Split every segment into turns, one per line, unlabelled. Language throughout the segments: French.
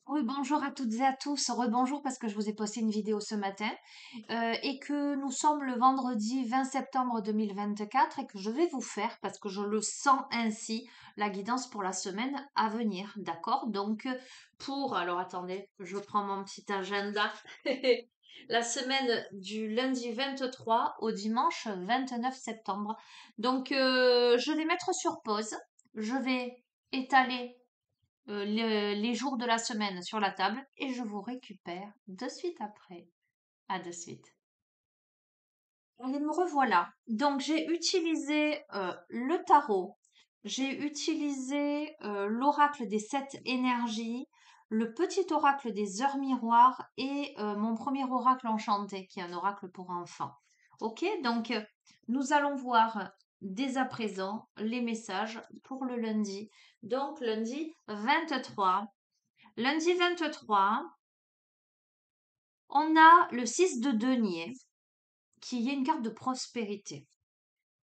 Oui, bonjour à toutes et à tous. Rebonjour parce que je vous ai posté une vidéo ce matin et que nous sommes le vendredi 20 septembre 2024 et que je vais vous faire, parce que je le sens ainsi, la guidance pour la semaine à venir. D'accord? Donc, alors attendez, je prends mon petit agenda. La semaine du lundi 23 au dimanche 29 septembre. Donc, je vais mettre sur pause. Je vais étaler les jours de la semaine sur la table et je vous récupère de suite après. À de suite. Allez, me revoilà. Donc, j'ai utilisé le tarot, j'ai utilisé l'oracle des sept énergies, le petit oracle des heures miroirs et mon premier oracle enchanté, qui est un oracle pour enfants. Ok, donc nous allons voir dès à présent les messages pour le lundi. Donc, lundi 23. Lundi 23, on a le 6 de denier, qui est une carte de prospérité.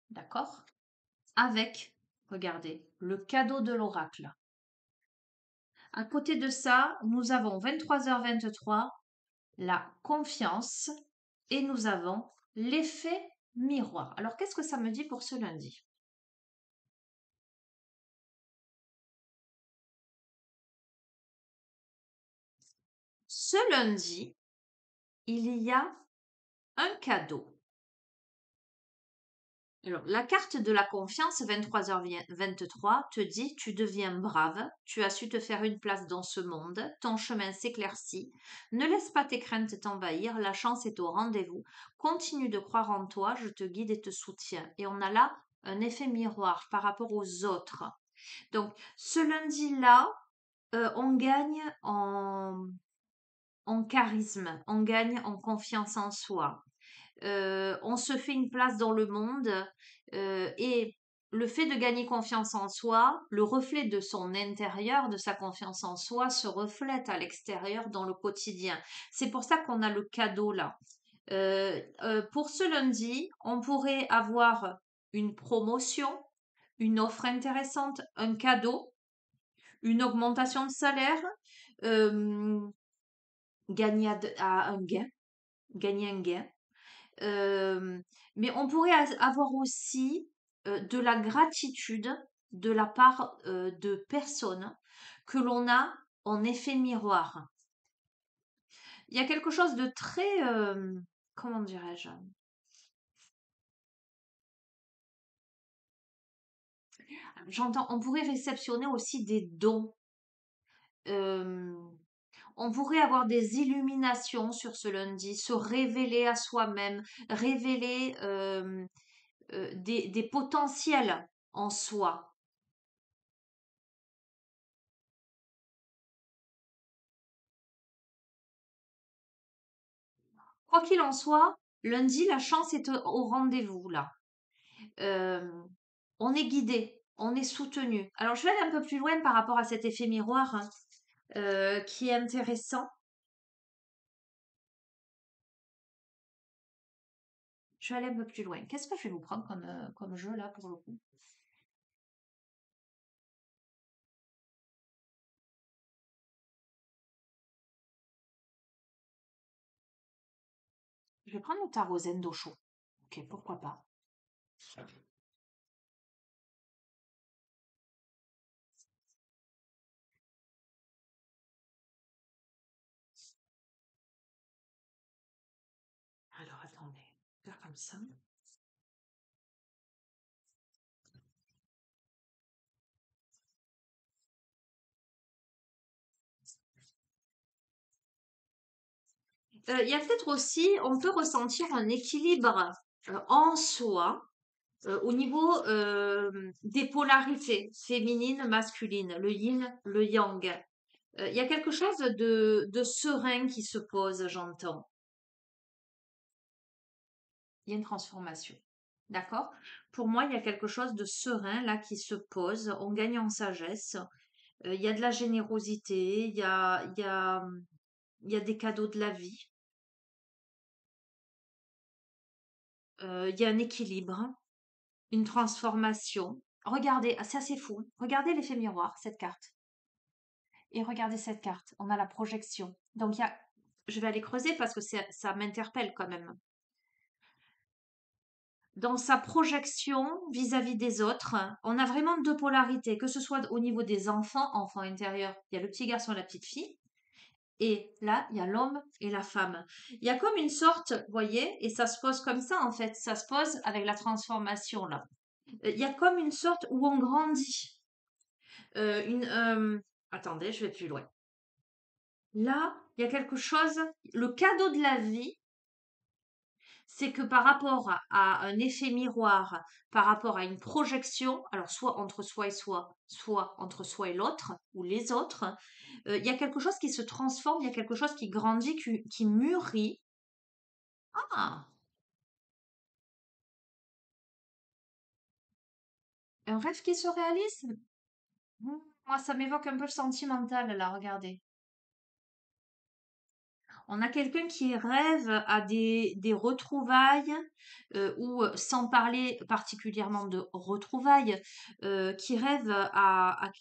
D'accord? Avec, regardez, le cadeau de l'oracle. À côté de ça, nous avons 23h23, la confiance, et nous avons l'effet miroir. Alors, qu'est-ce que ça me dit pour ce lundi? Ce lundi, il y a un cadeau. Alors, la carte de la confiance, 23h23, te dit: tu deviens brave, tu as su te faire une place dans ce monde, ton chemin s'éclaircit, ne laisse pas tes craintes t'envahir, la chance est au rendez-vous, continue de croire en toi, je te guide et te soutiens. Et on a là un effet miroir par rapport aux autres. Donc, ce lundi-là, on gagne en charisme, on gagne en confiance en soi. On se fait une place dans le monde et le fait de gagner confiance en soi, le reflet de son intérieur, de sa confiance en soi, se reflète à l'extérieur dans le quotidien. C'est pour ça qu'on a le cadeau là. Pour ce lundi, on pourrait avoir une promotion, une offre intéressante, un cadeau, une augmentation de salaire, euh, gagner un gain, gagner un gain. Euh, mais on pourrait avoir aussi de la gratitude de la part de personnes que l'on a en effet miroir. Il y a quelque chose de très, comment dirais-je? J'entends, on pourrait réceptionner aussi des dons. Euh, on pourrait avoir des illuminations sur ce lundi, se révéler à soi-même, révéler des potentiels en soi. Quoi qu'il en soit, lundi, la chance est au rendez-vous là. Euh, on est guidé, on est soutenu. Alors, je vais aller un peu plus loin par rapport à cet effet miroir hein, qui est intéressant. Je vais aller un peu plus loin. Qu'est-ce que je vais vous prendre comme jeu là pour le coup? Je vais prendre le tarot Zen d'Osho. Ok, pourquoi pas. Alors, attendez. Faire comme ça. Il y a peut-être aussi, on peut ressentir un équilibre en soi au niveau des polarités féminines, masculines, le yin, le yang. Il y a quelque chose de serein qui se pose, j'entends. Il y a une transformation. D'accord? Pour moi, il y a quelque chose de serein là qui se pose. On gagne en sagesse. Il y a de la générosité. Il y a des cadeaux de la vie. Il y a un équilibre, une transformation. Regardez, ah, c'est assez fou. Regardez l'effet miroir, cette carte. Et regardez cette carte, on a la projection. Donc, je vais aller creuser parce que ça m'interpelle quand même. Dans sa projection vis-à-vis des autres, on a vraiment deux polarités, que ce soit au niveau des enfants, enfants intérieurs, il y a le petit garçon et la petite fille, et là, il y a l'homme et la femme. Il y a comme une sorte, vous voyez, et ça se pose comme ça en fait, ça se pose avec la transformation là. Il y a comme une sorte où on grandit. Attendez, je vais plus loin. Là, il y a quelque chose, le cadeau de la vie, c'est que par rapport à un effet miroir, par rapport à une projection, alors soit entre soi et soi, soit entre soi et l'autre, ou les autres, il y a quelque chose qui se transforme, il y a quelque chose qui grandit, qui mûrit. Ah, un rêve qui se réalise? Moi, ça m'évoque un peu le sentimental, là, regardez. On a quelqu'un qui rêve à des retrouvailles, ou sans parler particulièrement de retrouvailles, qui rêve à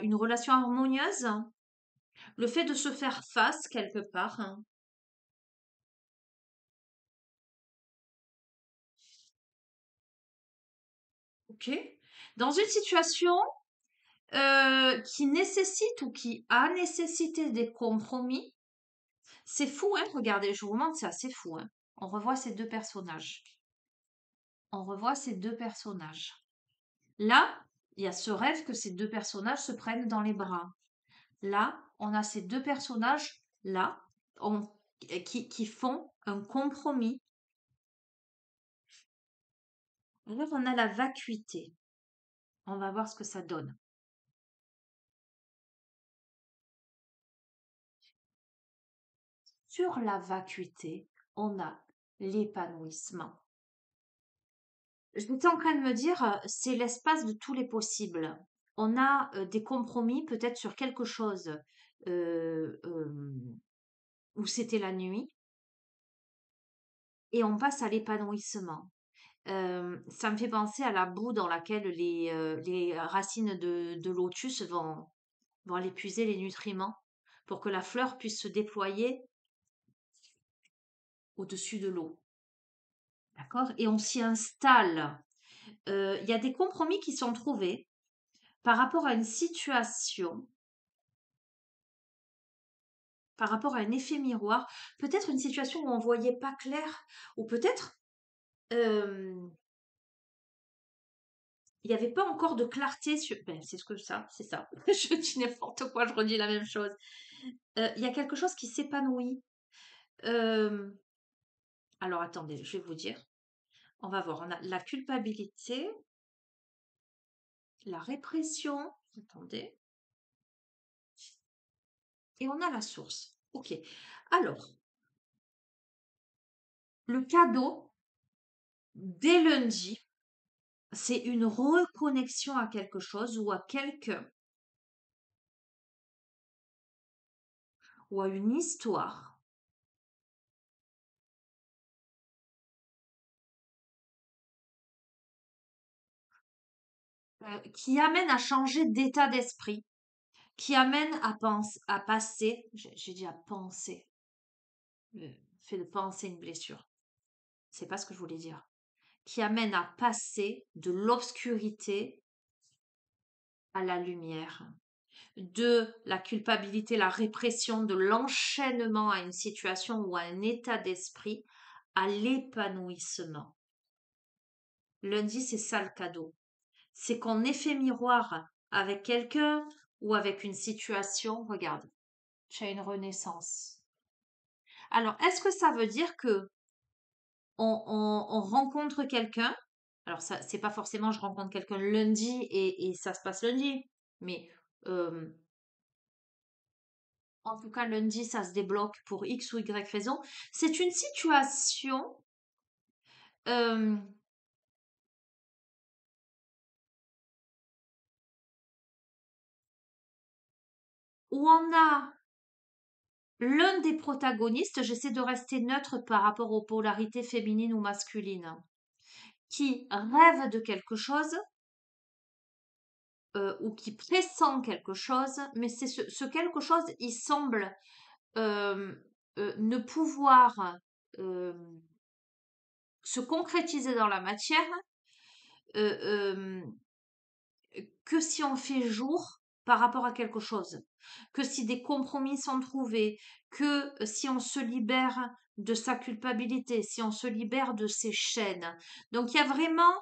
une relation harmonieuse. Le fait de se faire face quelque part, hein. Ok. Dans une situation qui nécessite ou qui a nécessité des compromis, c'est fou, hein? Regardez, je vous montre, c'est assez fou, hein. On revoit ces deux personnages. On revoit ces deux personnages. Là, il y a ce rêve que ces deux personnages se prennent dans les bras. Là, on a ces deux personnages là qui font un compromis. Alors, on a la vacuité. On va voir ce que ça donne. Sur la vacuité, on a l'épanouissement. J'étais en train de me dire, c'est l'espace de tous les possibles. On a des compromis peut-être sur quelque chose euh, euh, où c'était la nuit et on passe à l'épanouissement. Ça me fait penser à la boue dans laquelle les racines de lotus vont aller puiser les nutriments pour que la fleur puisse se déployer au-dessus de l'eau. D'accord? Et on s'y installe. Il y a des compromis qui sont trouvés par rapport à une situation, par rapport à un effet miroir, peut-être une situation où on voyait pas clair, ou peut-être euh, il n'y avait pas encore de clarté sur. Ben, c'est ce que ça, c'est ça. Je dis n'importe quoi, je redis la même chose. Il y a quelque chose qui s'épanouit. Euh, alors attendez, je vais vous dire. On va voir. On a la culpabilité, la répression. Attendez. Et on a la source. Ok. Alors, le cadeau, dès lundi, c'est une reconnexion à quelque chose ou à quelqu'un ou à une histoire qui amène à changer d'état d'esprit, qui amène à passer, j'ai dit à penser, le fait de penser une blessure, c'est pas ce que je voulais dire, qui amène à passer de l'obscurité à la lumière, de la culpabilité, la répression, de l'enchaînement à une situation ou à un état d'esprit, à l'épanouissement. Lundi, c'est ça le cadeau. C'est qu'on effet miroir avec quelqu'un ou avec une situation. Regarde, tu as une renaissance. Alors, est-ce que ça veut dire que on rencontre quelqu'un? Alors, ça, c'est pas forcément je rencontre quelqu'un lundi et ça se passe lundi. Mais euh, en tout cas, lundi, ça se débloque pour X ou Y raison. C'est une situation euh, où on a l'un des protagonistes, j'essaie de rester neutre par rapport aux polarités féminines ou masculines, qui rêve de quelque chose ou qui pressent quelque chose, mais c'est ce quelque chose, il semble euh, ne pouvoir euh, se concrétiser dans la matière euh, euh, que si on fait jour par rapport à quelque chose, que si des compromis sont trouvés, que si on se libère de sa culpabilité, si on se libère de ses chaînes. Donc il y a vraiment,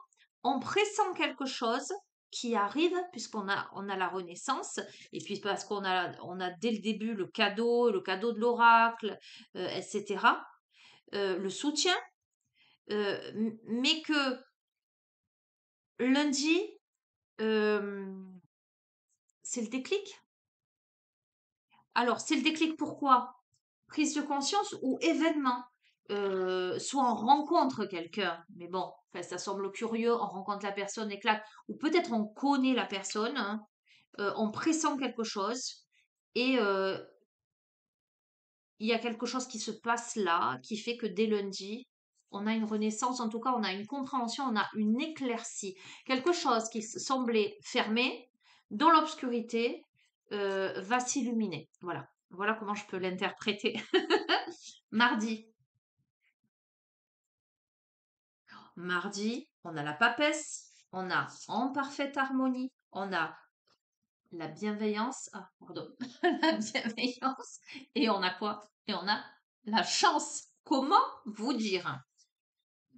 on pressent quelque chose qui arrive puisqu'on a la renaissance et puis parce qu'on a dès le début le cadeau de l'oracle, etc., le soutien, mais que lundi, euh, c'est le déclic. Alors, c'est le déclic pourquoi? Prise de conscience ou événement. Soit on rencontre quelqu'un, mais bon, enfin, ça semble curieux, on rencontre la personne et clac, ou peut-être on connaît la personne, hein, on pressent quelque chose, et il y a quelque chose qui se passe là, qui fait que dès lundi, on a une renaissance, en tout cas, on a une compréhension, on a une éclaircie. Quelque chose qui semblait fermé, dans l'obscurité, va s'illuminer. Voilà. Voilà comment je peux l'interpréter. Mardi. Mardi, on a la papesse, on a en parfaite harmonie, on a la bienveillance, ah, pardon, la bienveillance, et on a quoi? Et on a la chance. Comment vous dire?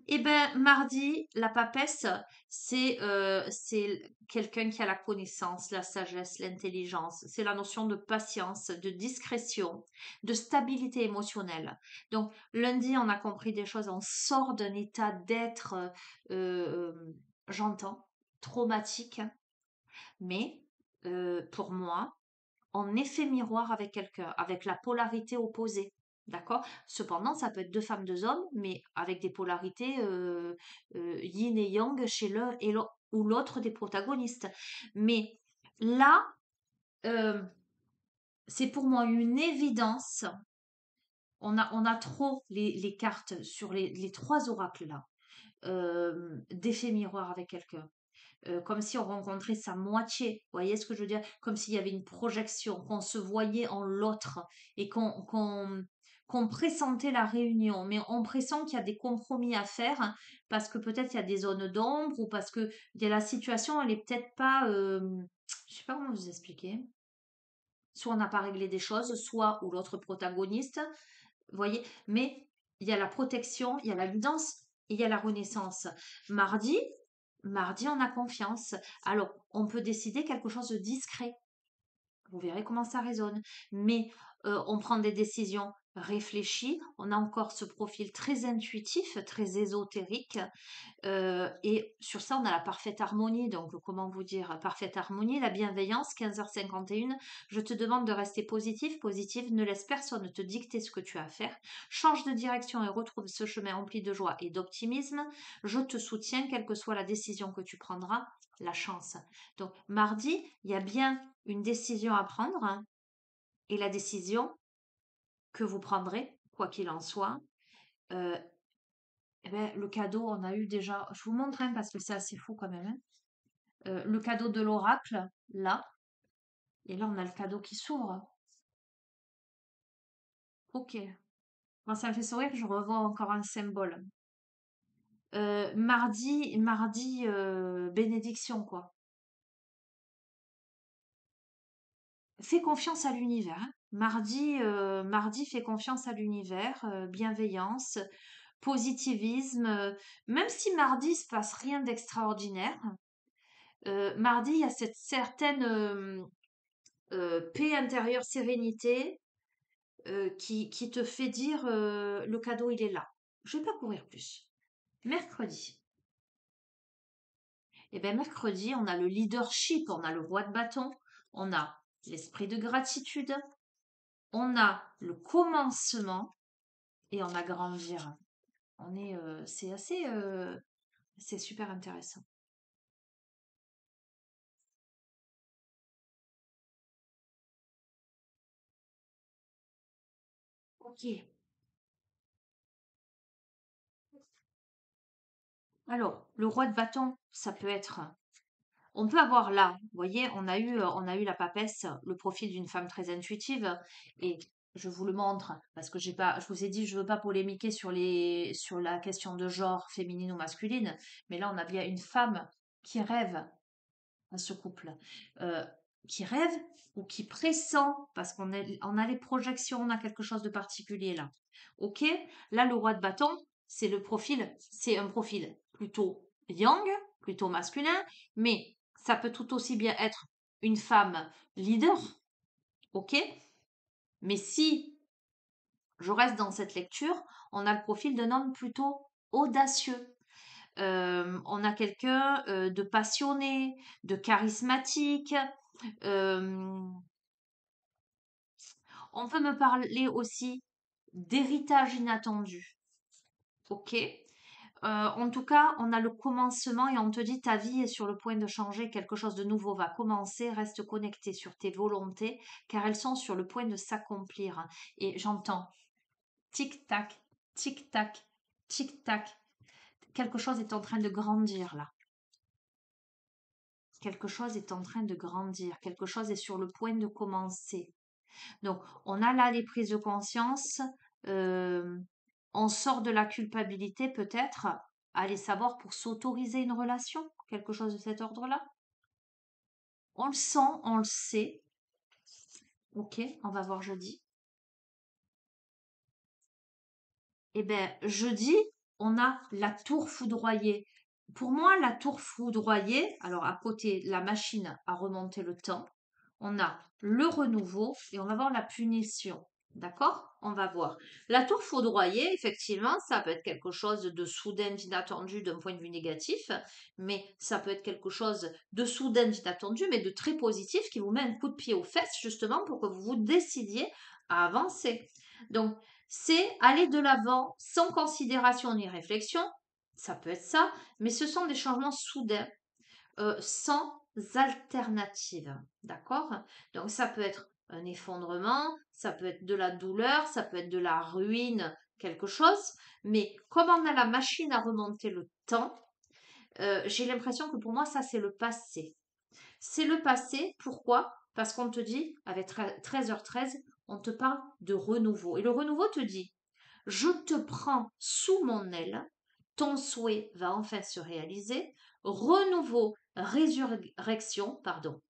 Eh ben, mardi, la papesse, c'est quelqu'un qui a la connaissance, la sagesse, l'intelligence. C'est la notion de patience, de discrétion, de stabilité émotionnelle. Donc, lundi, on a compris des choses, on sort d'un état d'être, euh, euh, j'entends, traumatique, mais pour moi, en effet miroir avec quelqu'un, avec la polarité opposée. D'accord? Cependant, ça peut être deux femmes, deux hommes, mais avec des polarités yin et yang chez l'un et ou l'autre des protagonistes. Mais là, euh, c'est pour moi une évidence. On a trop les cartes sur les trois oracles là, d'effet miroir avec quelqu'un. Comme si on rencontrait sa moitié. Vous voyez ce que je veux dire? Comme s'il y avait une projection, qu'on se voyait en l'autre et qu'on pressentait la réunion. Mais on pressent qu'il y a des compromis à faire parce que peut-être il y a des zones d'ombre ou parce que il y a la situation, elle est peut-être pas. Je sais pas comment vous expliquer. Soit on n'a pas réglé des choses, soit ou l'autre protagoniste. Vous voyez? Mais il y a la protection, il y a la guidance et il y a la renaissance. Mardi, mardi, on a confiance. Alors, on peut décider quelque chose de discret. Vous verrez comment ça résonne. Mais on prend des décisions réfléchies. On a encore ce profil très intuitif, très ésotérique. Et sur ça, on a la parfaite harmonie. Donc, comment vous dire? Parfaite harmonie, la bienveillance, 15h51. Je te demande de rester positif, positive. Ne laisse personne te dicter ce que tu as à faire. Change de direction et retrouve ce chemin rempli de joie et d'optimisme. Je te soutiens, quelle que soit la décision que tu prendras. La chance. Donc, mardi, il y a bien une décision à prendre, hein, et la décision que vous prendrez, quoi qu'il en soit, euh, eh ben, le cadeau, on a eu déjà. Je vous montre hein, parce que c'est assez fou quand même, hein. Le cadeau de l'oracle, là. Et là, on a le cadeau qui s'ouvre. Ok. Moi, ça me fait sourire, je revois encore un symbole. Mardi, bénédiction, quoi. Fais confiance à l'univers, hein. Mardi, fais confiance à l'univers, bienveillance, positivisme. Même si mardi, il se passe rien d'extraordinaire, mardi, il y a cette certaine paix intérieure, sérénité, qui te fait dire le cadeau, il est là. Je vais pas courir plus. Mercredi. Et bien mercredi, on a le leadership, on a le roi de bâton, on a l'esprit de gratitude, on a le commencement et on a grandir. C'est assez, c'est super intéressant. Ok. Alors, le roi de bâton, ça peut être On peut avoir là, vous voyez, on a eu la papesse, le profil d'une femme très intuitive, et je vous le montre parce que j'ai pas, je vous ai dit, je veux pas polémiquer sur la question de genre féminine ou masculine, mais là on a bien une femme qui rêve à ce couple, euh, qui rêve ou qui pressent, parce on a les projections, on a quelque chose de particulier là. Ok, là le roi de bâton, c'est un profil plutôt yang, plutôt masculin, mais ça peut tout aussi bien être une femme leader, ok. Mais si je reste dans cette lecture, on a le profil d'un homme plutôt audacieux. On a quelqu'un de passionné, de charismatique. euh, on peut me parler aussi d'héritage inattendu. Ok. En tout cas, on a le commencement et on te dit ta vie est sur le point de changer, quelque chose de nouveau va commencer, reste connecté sur tes volontés car elles sont sur le point de s'accomplir. Et j'entends tic-tac, tic-tac, tic-tac. Quelque chose est en train de grandir là. Quelque chose est en train de grandir. Quelque chose est sur le point de commencer. Donc, on a là les prises de conscience. euh, on sort de la culpabilité peut-être. Allez savoir pour s'autoriser une relation. Quelque chose de cet ordre-là. On le sent, on le sait. Ok, on va voir jeudi. Eh bien, jeudi, on a la tour foudroyée. Pour moi, la tour foudroyée, alors à côté, la machine à remonter le temps, on a le renouveau et on va voir la punition. D'accord? On va voir. La tour foudroyée, effectivement, ça peut être quelque chose de soudain, d'inattendu d'un point de vue négatif, mais ça peut être quelque chose de soudain, d'inattendu, mais de très positif qui vous met un coup de pied aux fesses, justement, pour que vous vous décidiez à avancer. Donc, c'est aller de l'avant sans considération ni réflexion. Ça peut être ça, mais ce sont des changements soudains, sans alternative. D'accord? Donc ça peut être un effondrement, ça peut être de la douleur, ça peut être de la ruine, quelque chose. Mais comme on a la machine à remonter le temps, j'ai l'impression que pour moi, ça, c'est le passé. C'est le passé. Pourquoi? Parce qu'on te dit, avec 13h13, on te parle de renouveau. Et le renouveau te dit, je te prends sous mon aile, ton souhait va enfin se réaliser, renouveau, résurrection, pardon.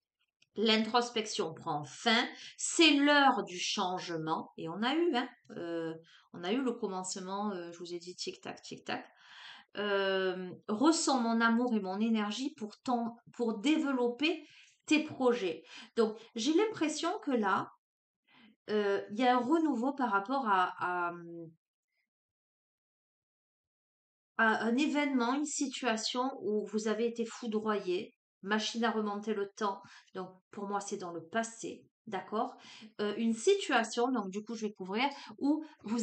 L'introspection prend fin, c'est l'heure du changement, et on a eu le commencement, je vous ai dit tic-tac, tic-tac. Ressens mon amour et mon énergie pour développer tes projets. Donc, j'ai l'impression que là, il y a un renouveau par rapport à un événement, une situation où vous avez été foudroyé, machine à remonter le temps, donc pour moi c'est dans le passé, d'accord. Une situation, donc du coup je vais couvrir, où vous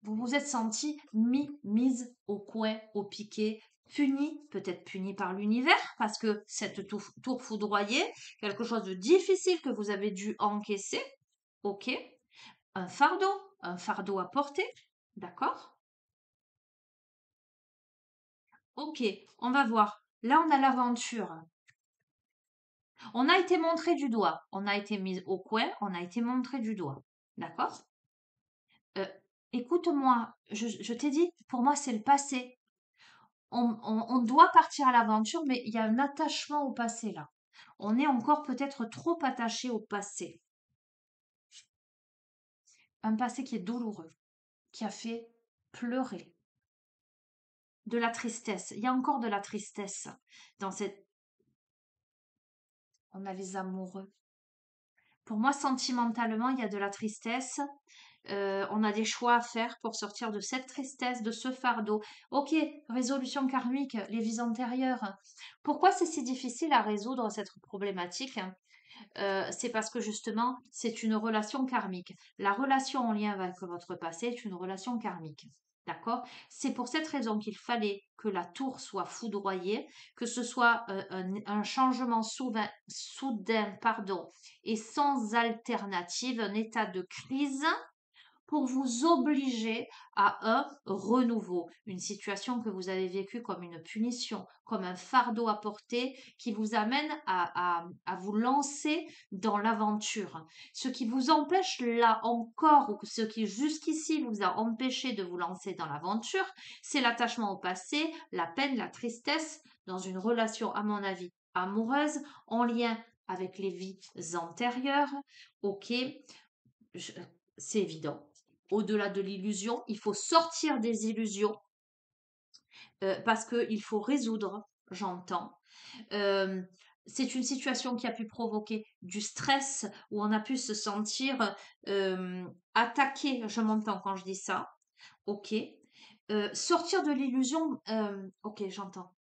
vous êtes senti mise au coin, au piquet, puni, peut-être puni par l'univers, parce que cette tour foudroyée, quelque chose de difficile que vous avez dû encaisser, ok, un fardeau à porter, d'accord. Ok, on va voir. Là, on a l'aventure. On a été montré du doigt. On a été mis au coin. On a été montré du doigt. D'accord? Euh, écoute-moi. Je t'ai dit, pour moi, c'est le passé. On doit partir à l'aventure, mais il y a un attachement au passé là. On est encore peut-être trop attaché au passé. Un passé qui est douloureux, qui a fait pleurer. De la tristesse. Il y a encore de la tristesse dans cette. On a les amoureux. Pour moi, sentimentalement, il y a de la tristesse. On a des choix à faire pour sortir de cette tristesse, de ce fardeau. Ok, résolution karmique, les vies antérieures. Pourquoi c'est si difficile à résoudre cette problématique? C'est parce que justement, c'est une relation karmique. La relation en lien avec votre passé est une relation karmique. D'accord? C'est pour cette raison qu'il fallait que la tour soit foudroyée, que ce soit un changement soudain, pardon, et sans alternative, un état de crise pour vous obliger à un renouveau, une situation que vous avez vécue comme une punition, comme un fardeau à porter qui vous amène à vous lancer dans l'aventure. Ce qui vous empêche là encore, ou ce qui jusqu'ici vous a empêché de vous lancer dans l'aventure, c'est l'attachement au passé, la peine, la tristesse dans une relation, à mon avis, amoureuse, en lien avec les vies antérieures. Ok, je- c'est évident. Au-delà de l'illusion, il faut sortir des illusions parce qu'il faut résoudre, j'entends. Euh, c'est une situation qui a pu provoquer du stress, où on a pu se sentir attaqué, je m'entends quand je dis ça. Ok. Sortir de l'illusion, ok, j'entends.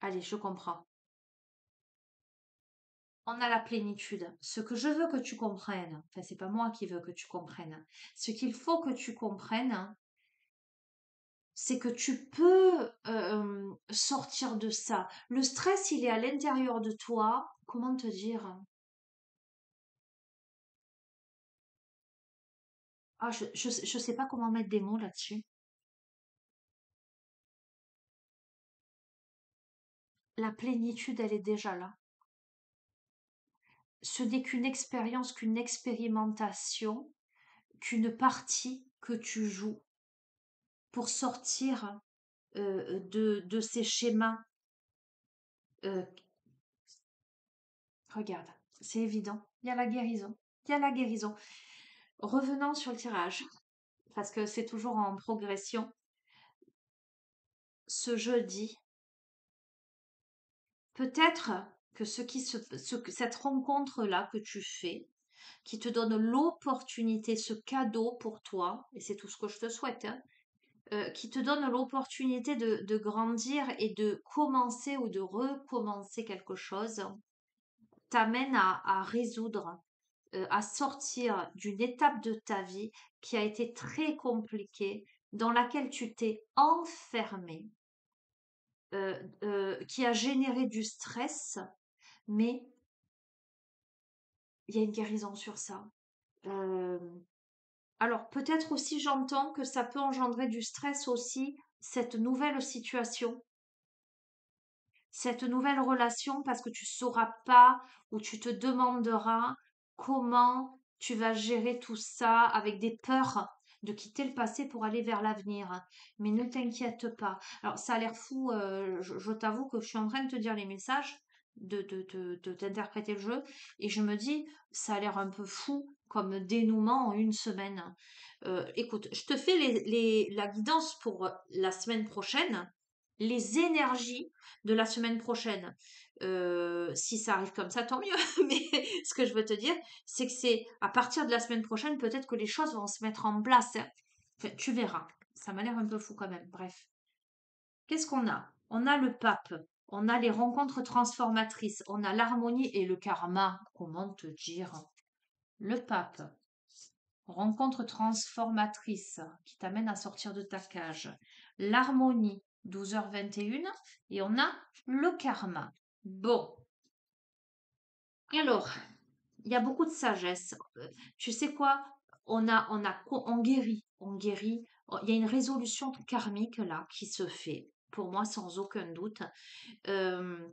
Allez, je comprends. On a la plénitude. Ce que je veux que tu comprennes, enfin, c'est pas moi qui veux que tu comprennes. Ce qu'il faut que tu comprennes, c'est que tu peux sortir de ça. Le stress, il est à l'intérieur de toi. Comment te dire? Ah, je sais pas comment mettre des mots là-dessus. La plénitude, elle est déjà là. Ce n'est qu'une expérience, qu'une expérimentation, qu'une partie que tu joues pour sortir de ces schémas. euh, Regarde, c'est évident. Il y a la guérison. Il y a la guérison. Revenons sur le tirage, parce que c'est toujours en progression. Ce jeudi, peut-être que cette rencontre-là que tu fais, qui te donne l'opportunité, ce cadeau pour toi, et c'est tout ce que je te souhaite, hein, qui te donne l'opportunité de grandir et de commencer ou de recommencer quelque chose, t'amène à résoudre, à sortir d'une étape de ta vie qui a été très compliquée, dans laquelle tu t'es enfermé, qui a généré du stress, mais il y a une guérison sur ça. Euh, alors peut-être aussi j'entends que ça peut engendrer du stress aussi, cette nouvelle situation, cette nouvelle relation, parce que tu sauras pas ou tu te demanderas comment tu vas gérer tout ça avec des peurs de quitter le passé pour aller vers l'avenir. Mais ne t'inquiète pas. Alors ça a l'air fou, je t'avoue que je suis en train de te dire les messages, de t'interpréter le jeu, et je me dis, ça a l'air un peu fou comme dénouement en une semaine. Écoute, je te fais la guidance pour la semaine prochaine, les énergies de la semaine prochaine. Si ça arrive comme ça, tant mieux. Mais ce que je veux te dire, c'est que c'est à partir de la semaine prochaine, peut-être que les choses vont se mettre en place, hein. Enfin, tu verras. Ça m'a l'air un peu fou quand même. Bref. Qu'est-ce qu'on a? On a le pape. On a les rencontres transformatrices. On a l'harmonie et le karma. Comment te dire? Le pape. Rencontre transformatrice qui t'amène à sortir de ta cage. L'harmonie, 12h21. Et on a le karma. Bon, alors, il y a beaucoup de sagesse. Tu sais quoi? On guérit, on guérit. Il y a une résolution karmique là qui se fait, pour moi sans aucun doute. Euh,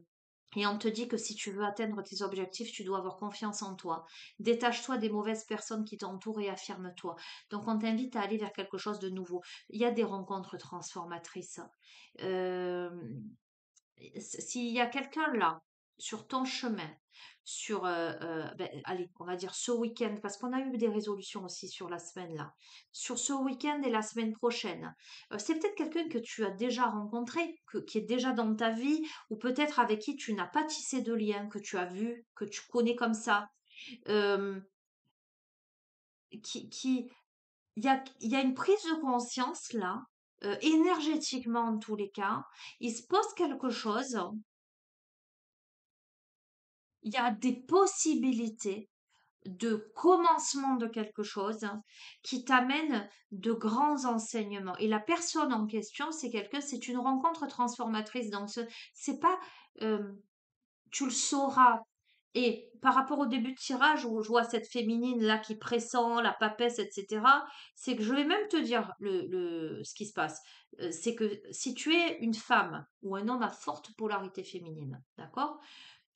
et on te dit que si tu veux atteindre tes objectifs, tu dois avoir confiance en toi. Détache-toi des mauvaises personnes qui t'entourent et affirme-toi. Donc on t'invite à aller vers quelque chose de nouveau. Il y a des rencontres transformatrices. Euh, S'il y a quelqu'un là, sur ton chemin, allez, on va dire ce week-end, parce qu'on a eu des résolutions aussi sur la semaine là, sur ce week-end et la semaine prochaine, c'est peut-être quelqu'un que tu as déjà rencontré, qui est déjà dans ta vie, ou peut-être avec qui tu n'as pas tissé de lien, que tu as vu, que tu connais comme ça, euh, qui, il y a une prise de conscience là, énergétiquement en tous les cas, il se pose quelque chose. Il y a des possibilités de commencement de quelque chose qui t'amène de grands enseignements. Et la personne en question, c'est une rencontre transformatrice. Donc, c'est pas, euh, tu le sauras. Et par rapport au début de tirage où je vois cette féminine là qui pressent, la papesse, etc., c'est que je vais même te dire ce qui se passe. C'est que si tu es une femme ou un homme à forte polarité féminine, d'accord?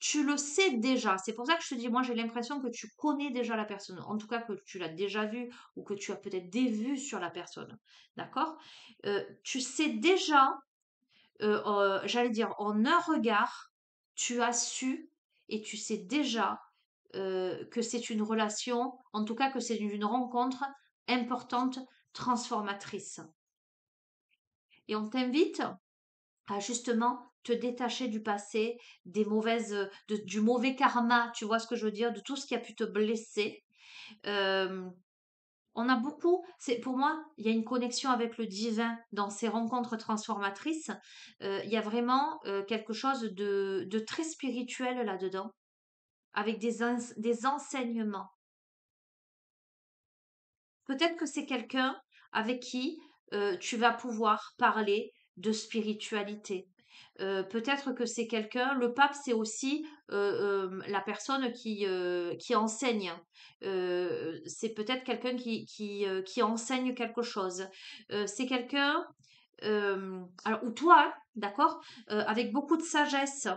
Tu le sais déjà. C'est pour ça que je te dis, moi j'ai l'impression que tu connais déjà la personne. En tout cas que tu l'as déjà vue ou que tu as peut-être des vues sur la personne. D'accord? Tu sais déjà, j'allais dire, en un regard, tu as su et tu sais déjà que c'est une relation, en tout cas que c'est une rencontre importante, transformatrice. Et on t'invite à justement te détacher du passé, des mauvaises, du mauvais karma, tu vois ce que je veux dire, de tout ce qui a pu te blesser. Euh, on a beaucoup, c'est pour moi, il y a une connexion avec le divin dans ces rencontres transformatrices. Il y a vraiment quelque chose de très spirituel là-dedans, avec des enseignements. Peut-être que c'est quelqu'un avec qui tu vas pouvoir parler de spiritualité. Peut-être que c'est quelqu'un, le pape, c'est aussi la personne qui enseigne. C'est peut-être quelqu'un qui enseigne quelque chose. C'est quelqu'un, alors, ou toi, hein, d'accord, avec beaucoup de sagesse.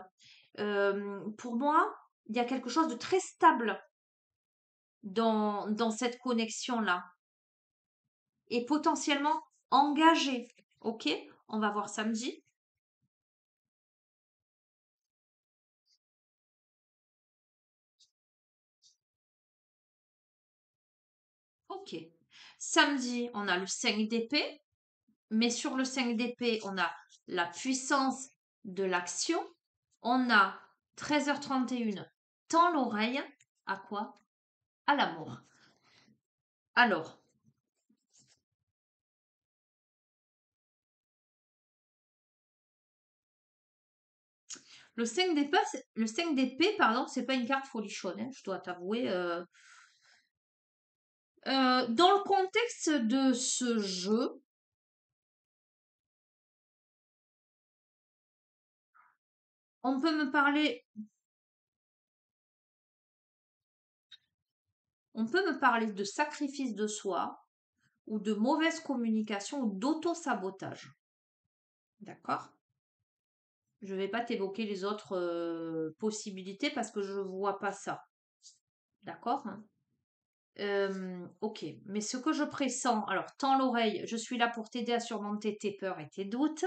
Pour moi, il y a quelque chose de très stable dans cette connexion-là et potentiellement engagé. Ok, on va voir samedi. Ok. Samedi, on a le 5 d'épée, mais sur le 5 d'épée, on a la puissance de l'action. On a 13h31, tends l'oreille. À quoi? À l'amour. Alors, le 5 d'épée, pardon, c'est pas une carte folichonne, hein, je dois t'avouer. Dans le contexte de ce jeu, on peut me parler, on peut me parler de sacrifice de soi ou de mauvaise communication ou d'auto-sabotage. D'accord? Je ne vais pas t'évoquer les autres possibilités parce que je ne vois pas ça. D'accord? Ok, mais ce que je pressens, alors tends l'oreille, je suis là pour t'aider à surmonter tes peurs et tes doutes.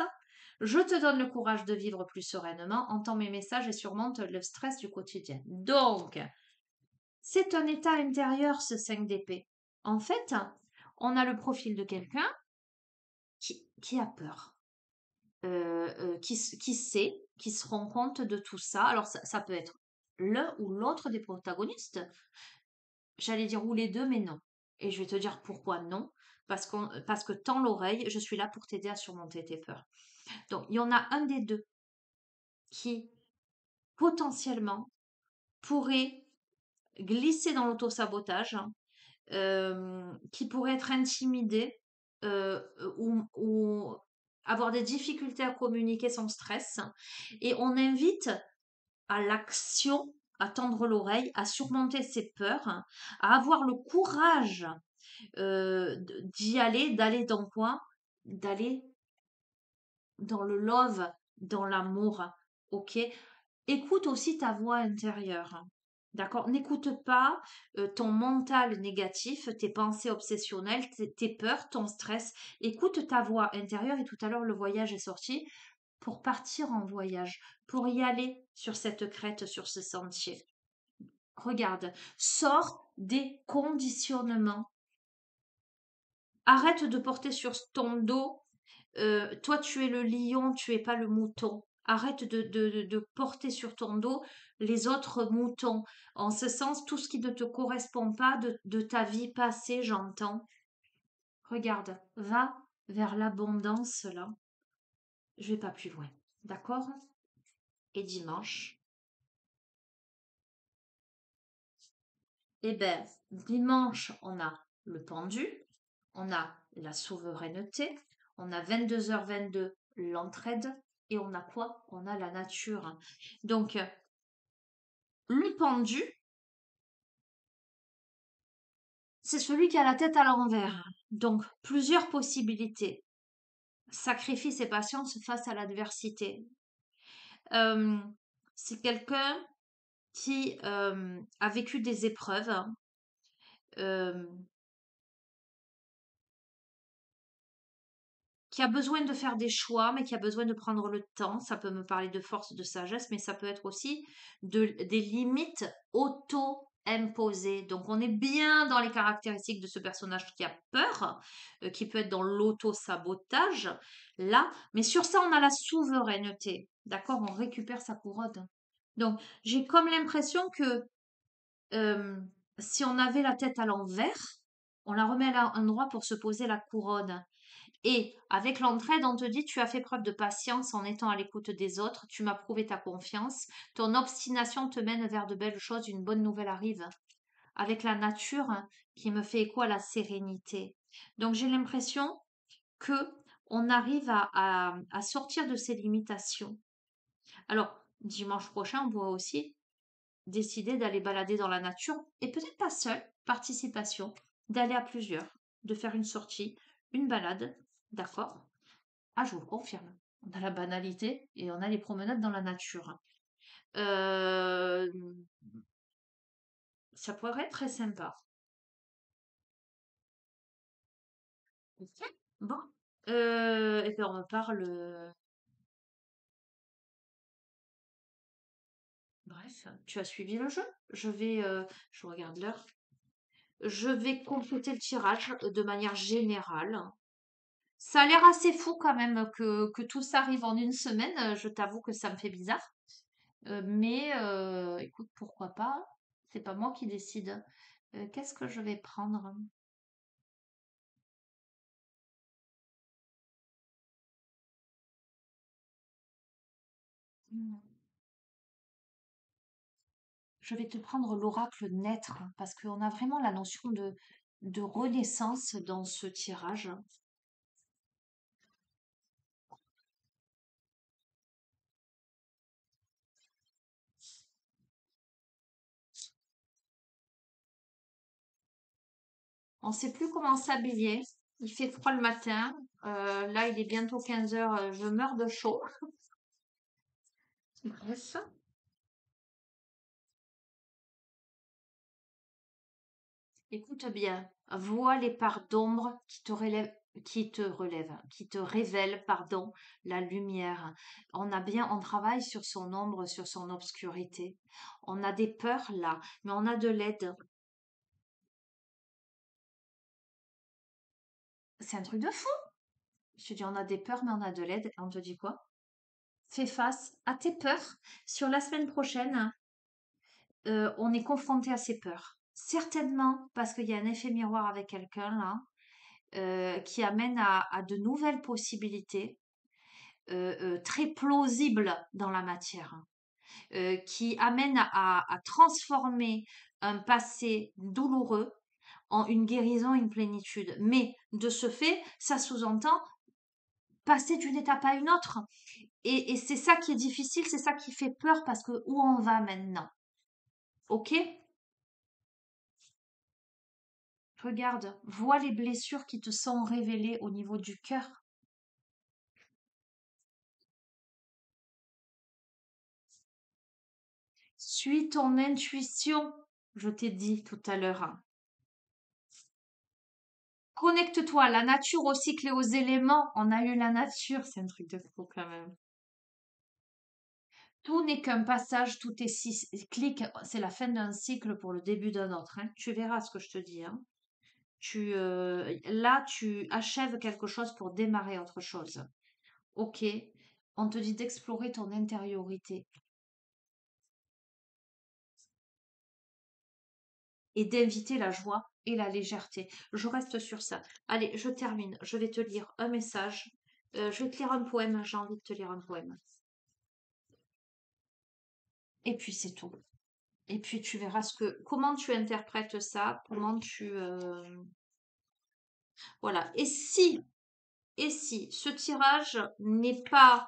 Je te donne le courage de vivre plus sereinement, entends mes messages et surmonte le stress du quotidien. Donc, c'est un état intérieur, ce 5 d'épée. En fait, on a le profil de quelqu'un qui a peur, qui sait, qui se rend compte de tout ça. Alors, ça peut être l'un ou l'autre des protagonistes. J'allais dire ou les deux, mais non. Et je vais te dire pourquoi non. Parce que tends l'oreille, je suis là pour t'aider à surmonter tes peurs. Donc, il y en a un des deux qui, potentiellement, pourrait glisser dans l'autosabotage, hein, qui pourrait être intimidé ou avoir des difficultés à communiquer son stress. Et on invite à l'action, à tendre l'oreille, à surmonter ses peurs, à avoir le courage d'y aller, d'aller dans quoi? D'aller dans le love, dans l'amour. Ok? Écoute aussi ta voix intérieure. D'accord? N'écoute pas ton mental négatif, tes pensées obsessionnelles, tes peurs, ton stress. Écoute ta voix intérieure et tout à l'heure le voyage est sorti pour partir en voyage, pour y aller sur cette crête, sur ce sentier. Regarde, sors des conditionnements. Arrête de porter sur ton dos. Toi, tu es le lion, tu es pas le mouton. Arrête de porter sur ton dos les autres moutons. En ce sens, tout ce qui ne te correspond pas de ta vie passée, j'entends. Regarde, va vers l'abondance là. Je vais pas plus loin. D'accord? Et dimanche. Eh ben, dimanche, on a le pendu, on a la souveraineté, on a 22h22 l'entraide et on a quoi? On a la nature. Donc, Le pendu, c'est celui qui a la tête à l'envers. Donc, plusieurs possibilités. Sacrifice et patience face à l'adversité. Euh, c'est quelqu'un qui a vécu des épreuves, euh, qui a besoin de faire des choix, mais qui a besoin de prendre le temps. Ça peut me parler de force, de sagesse, mais ça peut être aussi des limites auto-imposées. Donc on est bien dans les caractéristiques de ce personnage qui a peur, qui peut être dans l'auto-sabotage, là. Mais sur ça, on a la souveraineté. D'accord? On récupère sa couronne. Donc j'ai comme l'impression que euh, si on avait la tête à l'envers, on la remet à l'endroit pour se poser la couronne. Et avec l'entraide, on te dit, tu as fait preuve de patience en étant à l'écoute des autres, tu m'as prouvé ta confiance, ton obstination te mène vers de belles choses, une bonne nouvelle arrive. Avec la nature qui me fait écho à la sérénité. Donc j'ai l'impression que on arrive à sortir de ces limitations. Alors, dimanche prochain, on pourra aussi décider d'aller balader dans la nature, et peut-être pas seul, participation, d'aller à plusieurs, de faire une sortie, une balade, d'accord? Ah, je vous le confirme. On a la banalité et on a les promenades dans la nature. Euh, Ça pourrait être très sympa. Ok. Bon. Et puis on me parle. Bref, tu as suivi le jeu. Je regarde l'heure. Je vais compléter le tirage de manière générale. Ça a l'air assez fou quand même que tout ça arrive en une semaine. Je t'avoue que ça me fait bizarre. Mais écoute, pourquoi pas? C'est pas moi qui décide. Qu'est-ce que je vais prendre? Hmm. Je vais te prendre l'oracle naître parce qu'on a vraiment la notion de renaissance dans ce tirage. On ne sait plus comment s'habiller. Il fait froid le matin. Là, il est bientôt 15 heures. Je meurs de chaud. Bref. Écoute bien, vois les parts d'ombre qui te révèlent, pardon, la lumière. On travaille sur son ombre, sur son obscurité. On a des peurs là, mais on a de l'aide. C'est un truc de fou. Je te dis, on a des peurs, mais on a de l'aide. On te dit quoi? Fais face à tes peurs. Sur la semaine prochaine, on est confronté à ces peurs. Certainement parce qu'il y a un effet miroir avec quelqu'un là, qui amène à de nouvelles possibilités, très plausibles dans la matière, qui amène à transformer un passé douloureux en une guérison, une plénitude. Mais de ce fait, ça sous-entend passer d'une étape à une autre. Et c'est ça qui est difficile, c'est ça qui fait peur parce que où on va maintenant? Ok? Regarde, vois les blessures qui te sont révélées au niveau du cœur. Suis ton intuition, je t'ai dit tout à l'heure, hein. Connecte-toi, la nature au cycle et aux éléments. On a eu la nature, c'est un truc de fou quand même. Tout n'est qu'un passage, tout est cyclique. C'est la fin d'un cycle pour le début d'un autre, hein. Tu verras ce que je te dis, hein. Là, tu achèves quelque chose pour démarrer autre chose. Ok, on te dit d'explorer ton intériorité et d'inviter la joie et la légèreté. Je reste sur ça. Allez, je termine. Je vais te lire un message. Je vais te lire un poème. J'ai envie de te lire un poème. Et puis c'est tout. Et puis tu verras comment tu interprètes ça, comment voilà. Et si ce tirage n'est pas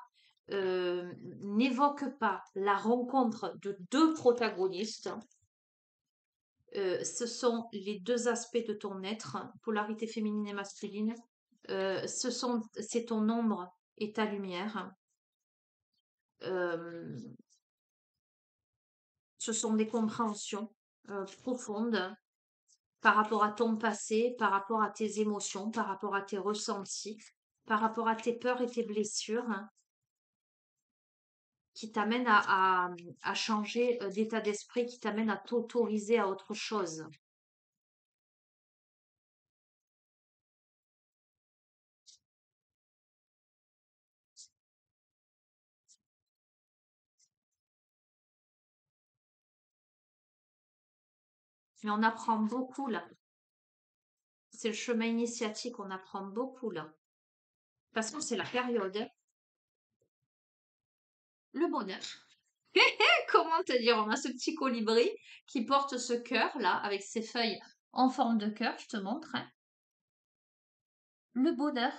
n'évoque pas la rencontre de deux protagonistes. Ce sont les deux aspects de ton être, polarité féminine et masculine. C'est ton ombre et ta lumière. Euh, Ce sont des compréhensions profondes par rapport à ton passé, par rapport à tes émotions, par rapport à tes ressentis, par rapport à tes peurs et tes blessures, hein, qui t'amènent à changer d'état d'esprit, qui t'amènent à t'autoriser à autre chose. Mais on apprend beaucoup là. C'est le chemin initiatique, on apprend beaucoup là. Parce que c'est la période, le bonheur. Comment te dire, on a ce petit colibri qui porte ce cœur là, avec ses feuilles en forme de cœur, je te montre, hein. Le bonheur.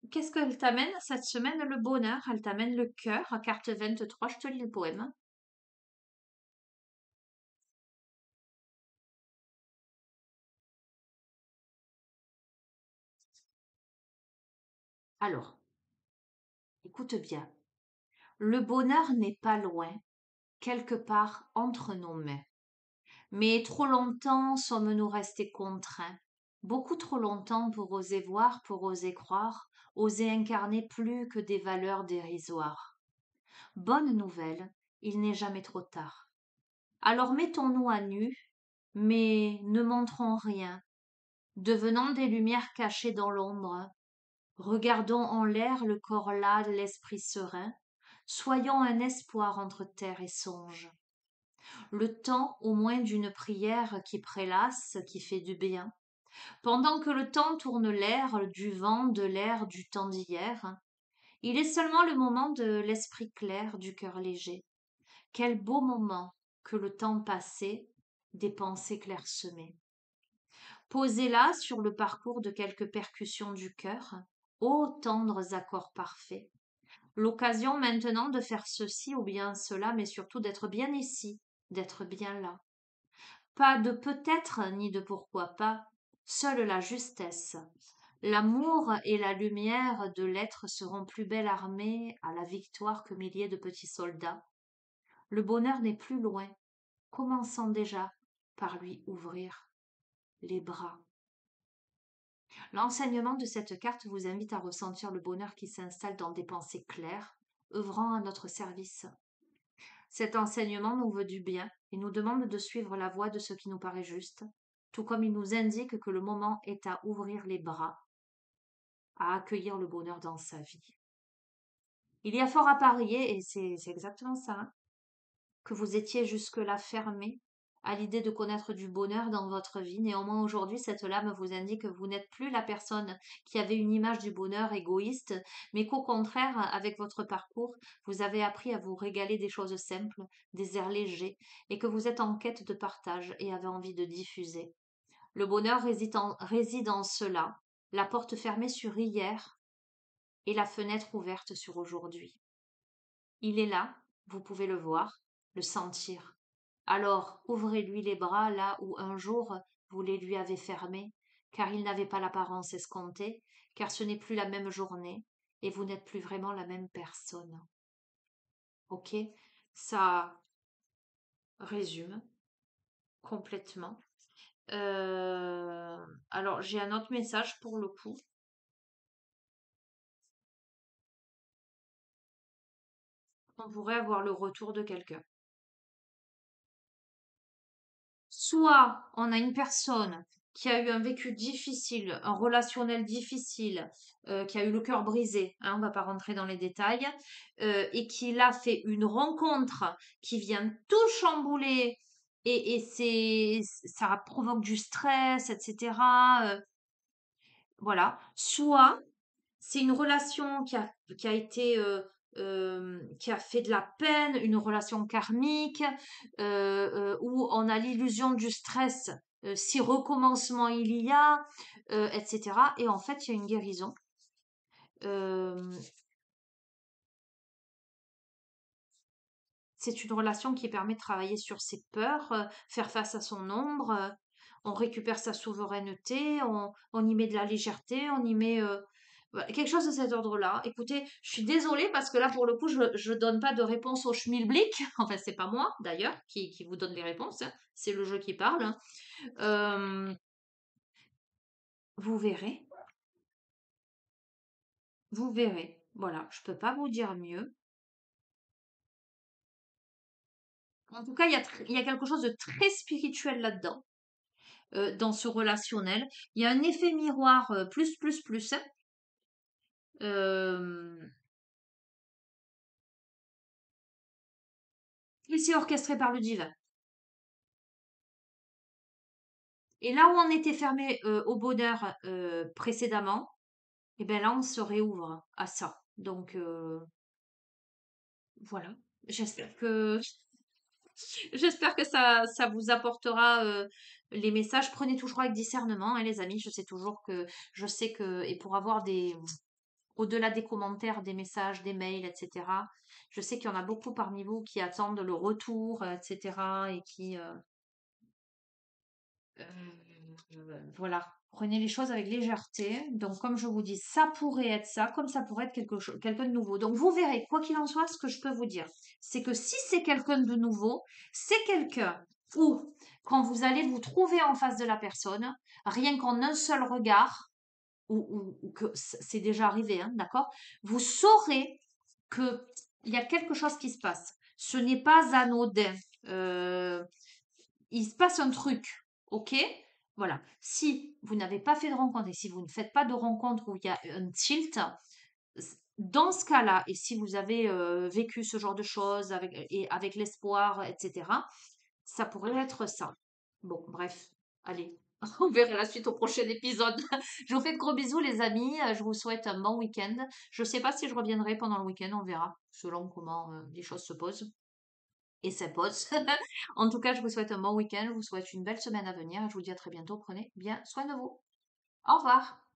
Qu'est-ce qu'elle t'amène cette semaine? Le bonheur. Elle t'amène le cœur, à carte 23. Je te lis le poème. Alors, écoute bien. Le bonheur n'est pas loin, quelque part entre nos mains. Mais trop longtemps sommes-nous restés contraints. Beaucoup trop longtemps pour oser voir, pour oser croire, oser incarner plus que des valeurs dérisoires. Bonne nouvelle, il n'est jamais trop tard. Alors mettons-nous à nu, mais ne montrons rien, devenant des lumières cachées dans l'ombre. Regardons en l'air le corps las, l'esprit serein. Soyons un espoir entre terre et songe. Le temps au moins d'une prière qui prélasse, qui fait du bien. Pendant que le temps tourne l'air, du vent, de l'air, du temps d'hier, il est seulement le moment de l'esprit clair, du cœur léger. Quel beau moment que le temps passé, des pensées clairsemées. Posez là sur le parcours de quelques percussions du cœur, ô tendres accords parfaits. L'occasion maintenant de faire ceci ou bien cela, mais surtout d'être bien ici, d'être bien là. Pas de peut-être ni de pourquoi pas, seule la justesse. L'amour et la lumière de l'être seront plus belle armée à la victoire que milliers de petits soldats. Le bonheur n'est plus loin, commençons déjà par lui ouvrir les bras. L'enseignement de cette carte vous invite à ressentir le bonheur qui s'installe dans des pensées claires, œuvrant à notre service. Cet enseignement nous veut du bien et nous demande de suivre la voie de ce qui nous paraît juste, tout comme il nous indique que le moment est à ouvrir les bras, à accueillir le bonheur dans sa vie. Il y a fort à parier, et c'est exactement ça, hein, que vous étiez jusque-là fermé à l'idée de connaître du bonheur dans votre vie. Néanmoins, aujourd'hui, cette lame vous indique que vous n'êtes plus la personne qui avait une image du bonheur égoïste, mais qu'au contraire, avec votre parcours, vous avez appris à vous régaler des choses simples, des airs légers, et que vous êtes en quête de partage et avez envie de diffuser. Le bonheur réside en cela, la porte fermée sur hier et la fenêtre ouverte sur aujourd'hui. Il est là, vous pouvez le voir, le sentir. Alors ouvrez-lui les bras là où un jour vous les lui avez fermés, car il n'avait pas l'apparence escomptée, car ce n'est plus la même journée, et vous n'êtes plus vraiment la même personne. Ok? Ça résume complètement. Alors j'ai un autre message pour le coup. On pourrait avoir le retour de quelqu'un. Soit on a une personne qui a eu un vécu difficile, un relationnel difficile, qui a eu le cœur brisé, hein, on va pas rentrer dans les détails, et qui là fait une rencontre qui vient tout chambouler et ça provoque du stress, etc. Voilà. Soit c'est une relation qui a été qui a fait de la peine, une relation karmique, où on a l'illusion du stress si recommencement il y a, etc. Et en fait, il y a une guérison. Euh, c'est une relation qui permet de travailler sur ses peurs, faire face à son ombre. On récupère sa souveraineté, on y met de la légèreté, on y met voilà, quelque chose de cet ordre-là. Écoutez, je suis désolée parce que là, pour le coup, je donne pas de réponse au schmilblick. Enfin, c'est pas moi, d'ailleurs, qui vous donne les réponses, hein. C'est le jeu qui parle, hein. Euh, vous verrez, vous verrez. Voilà, je peux pas vous dire mieux. En tout cas, il y a quelque chose de très spirituel là-dedans, dans ce relationnel. Il y a un effet miroir plus, plus, plus, hein. Euh, et c'est orchestré par le divin. Et là où on était fermé au bonheur précédemment, et ben là on se réouvre à ça. Donc voilà. J'espère que j'espère que ça vous apportera les messages. Prenez toujours avec discernement, hein, les amis. Je sais que et pour avoir des au-delà des commentaires, des messages, des mails, etc. Je sais qu'il y en a beaucoup parmi vous qui attendent le retour, etc. et qui voilà, prenez les choses avec légèreté. Donc, comme je vous dis, ça pourrait être ça, comme ça pourrait être quelque chose, quelqu'un de nouveau. Donc, vous verrez, quoi qu'il en soit, ce que je peux vous dire, c'est que si c'est quelqu'un de nouveau, c'est quelqu'un où, quand vous allez vous trouver en face de la personne, rien qu'en un seul regard, ou que c'est déjà arrivé, hein, d'accord, vous saurez que il y a quelque chose qui se passe. Ce n'est pas anodin. Euh, il se passe un truc, ok? Voilà. Si vous n'avez pas fait de rencontre et si vous ne faites pas de rencontre où il y a un tilt, dans ce cas-là, et si vous avez vécu ce genre de choses avec l'espoir, etc., ça pourrait être ça. Bon, bref, allez, on verra la suite au prochain épisode. Je vous fais de gros bisous, les amis. Je vous souhaite un bon week-end. Je ne sais pas si je reviendrai pendant le week-end, on verra, selon comment les choses se posent et s'impose. En tout cas, je vous souhaite un bon week-end, je vous souhaite une belle semaine à venir et je vous dis à très bientôt. Prenez bien soin de vous. Au revoir.